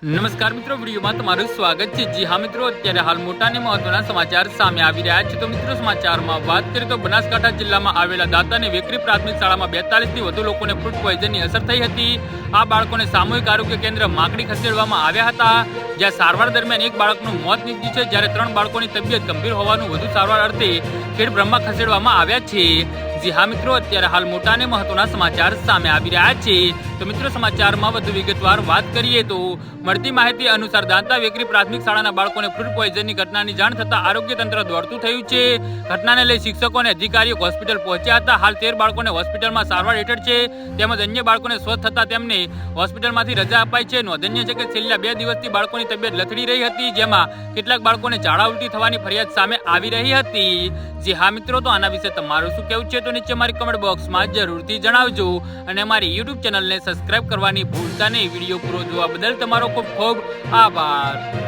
નમસ્કાર મિત્રો, વિડીયોમાં તમારું સ્વાગત છે। જી હા મિત્રો, અત્યારે હાલ મોટા અને મહત્વના સમાચાર સામે આવી રહ્યા છે। તો મિત્રો, સમાચારમાં વાત કરીએ તો બનાસકાંઠા જિલ્લામાં આવેલા દાતાની વેકરી પ્રાથમિક શાળામાં 42થી વધુ લોકોને ફૂડ પોઈઝનની અસર થઈ હતી। આ બાળકોને સામૂહિક આરોગ્ય કેન્દ્ર માકડી ખસેડવામાં આવ્યા હતા, જ્યાં સારવાર દરમિયાન એક બાળકનું મોત નીપજ્યું છે, જ્યારે 3 બાળકોની તબિયત ગંભીર હોવાનું વધુ સારવાર અર્થે ખેડબ્રહ્મા ખસેડવામાં આવ્યા છે। જી હા મિત્રો, અત્યારે હાલ મોટા અને મહત્વના સમાચાર સામે આવી રહ્યા છે। તો મિત્રો, સમાચારમાં વધુ વિગતવાર વાત કરીએ તો મળતી માહિતી અનુસાર દાંતા વેકરી પ્રાથમિક શાળાના બાળકોને ફૂડ પોઈઝનની ઘટનાની જાણ થતાં આરોગ્ય તંત્ર દોડતું થયું છે। ઘટનાને લઈ શિક્ષકો અને અધિકારીઓ હોસ્પિટલ પહોંચ્યા હતા। હાલ 13 બાળકોને હોસ્પિટલમાં સારવાર હેઠળ છે, તેમજ અન્ય બાળકોને સ્વસ્થ થતાં તેમને હોસ્પિટલમાંથી રજા અપાઈ છે। નોંધનીય છે કે છેલ્લા 2 દિવસથી બાળકોની તબિયત લથડી રહી હતી, જેમાં કેટલાક બાળકોને ઝાડા ઉલટી થવાની ફરિયાદ સામે આવી રહી હતી। જી હા મિત્રો, તો આના વિશે તમારું શું કહેવું છે તો નીચે મારી કમેન્ટ બોક્સમાં જરૂરથી જણાવજો, અને અમારી યુટ્યુબ ચેનલને સબસ્ક્રાઇબ કરવાની ભૂલતા નહીં। વિડીયો પૂરો જોવા બદલ તમારો ખૂબ ખૂબ આભાર।